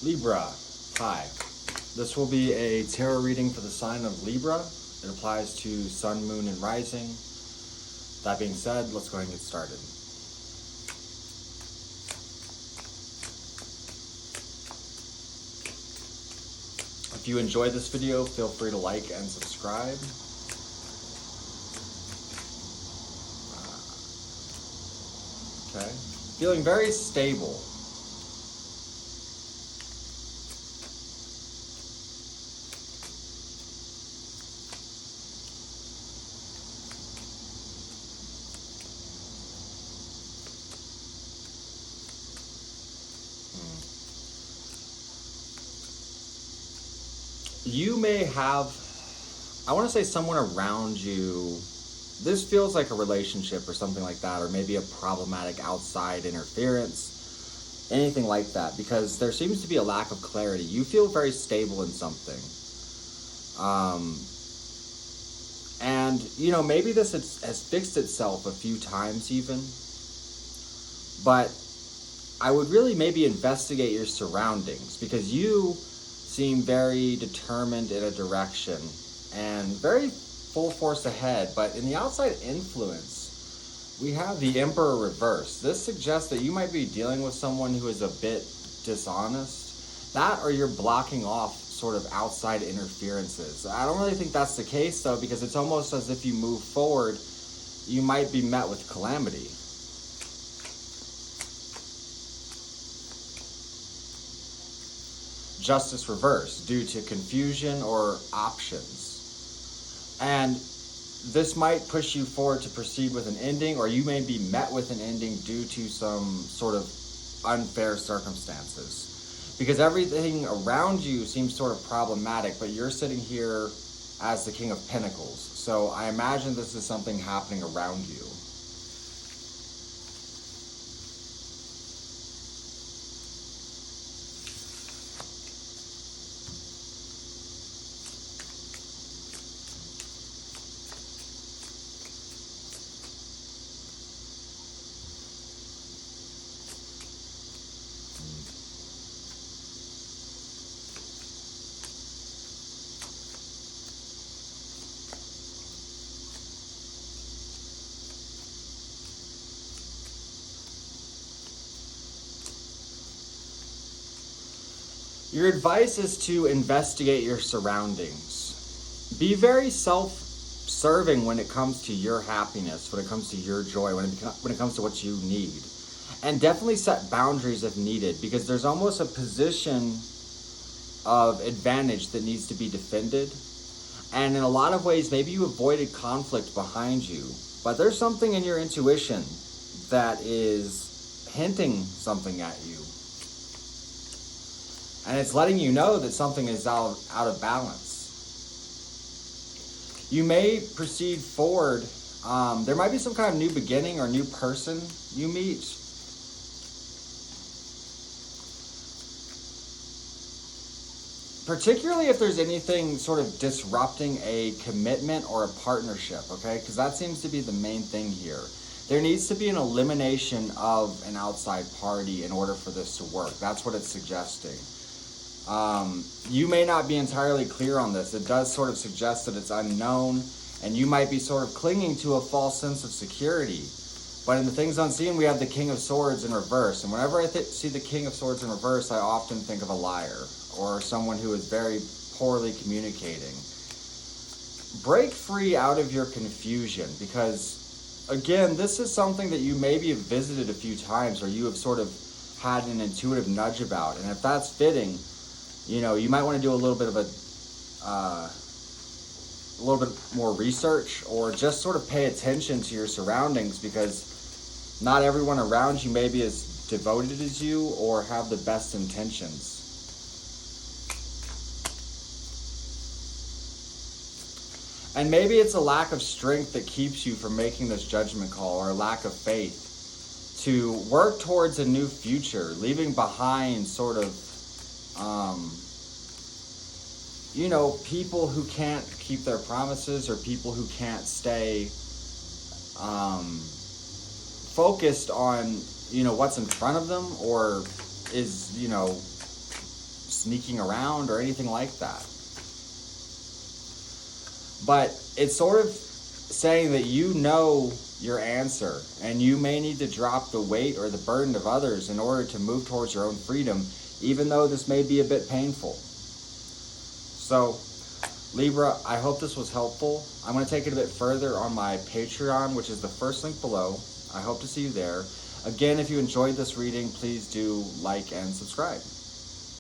Libra, hi. This will be a tarot reading for the sign of Libra. It applies to sun, moon, and rising. That being said, let's go ahead and get started. If you enjoyed this video, feel free to like and subscribe. Okay. Feeling very stable. You may have, I want to say someone around you, this feels like a relationship or something like that, or maybe a problematic outside interference, anything like that, because there seems to be a lack of clarity. You feel very stable in something. And, you know, maybe this has fixed itself a few times even, but I would really maybe investigate your surroundings, because you seem very determined in a direction and very full force ahead. But in the outside influence, we have the Emperor reverse. This suggests that you might be dealing with someone who is a bit dishonest. That, or you're blocking off sort of outside interferences. I don't really think that's the case though, because it's almost as if you move forward, you might be met with calamity. Justice reverse, due to confusion or options. And this might push you forward to proceed with an ending, or you may be met with an ending due to some sort of unfair circumstances. Because everything around you seems sort of problematic, but you're sitting here as the King of Pentacles. So I imagine this is something happening around you. Your advice is to investigate your surroundings. Be very self-serving when it comes to your happiness, when it comes to your joy, when it comes to what you need. And definitely set boundaries if needed, because there's almost a position of advantage that needs to be defended. And in a lot of ways, maybe you avoided conflict behind you, but there's something in your intuition that is hinting something at you. And it's letting you know that something is out of balance. You may proceed forward. There might be some kind of new beginning or new person you meet. Particularly if there's anything sort of disrupting a commitment or a partnership, okay? Because that seems to be the main thing here. There needs to be an elimination of an outside party in order for this to work. That's what it's suggesting. You may not be entirely clear on this. It does sort of suggest that it's unknown, and you might be sort of clinging to a false sense of security. But in the things unseen, we have the King of Swords in reverse. And whenever I see the King of Swords in reverse, I often think of a liar or someone who is very poorly communicating. Break free out of your confusion, because again, this is something that you maybe have visited a few times, or you have sort of had an intuitive nudge about. And if that's fitting, you know, you might want to do a little bit of a little bit more research, or just sort of pay attention to your surroundings, because not everyone around you may be as devoted as you or have the best intentions. And maybe it's a lack of strength that keeps you from making this judgment call, or a lack of faith to work towards a new future, leaving behind sort of you know, people who can't keep their promises, or people who can't stay focused on, you know, what's in front of them, or is, you know, sneaking around or anything like that. But it's sort of saying that you know your answer, and you may need to drop the weight or the burden of others in order to move towards your own freedom, even though this may be a bit painful. So, Libra, I hope this was helpful. I'm going to take it a bit further on my Patreon, which is the first link below. I hope to see you there. Again, if you enjoyed this reading, please do like and subscribe.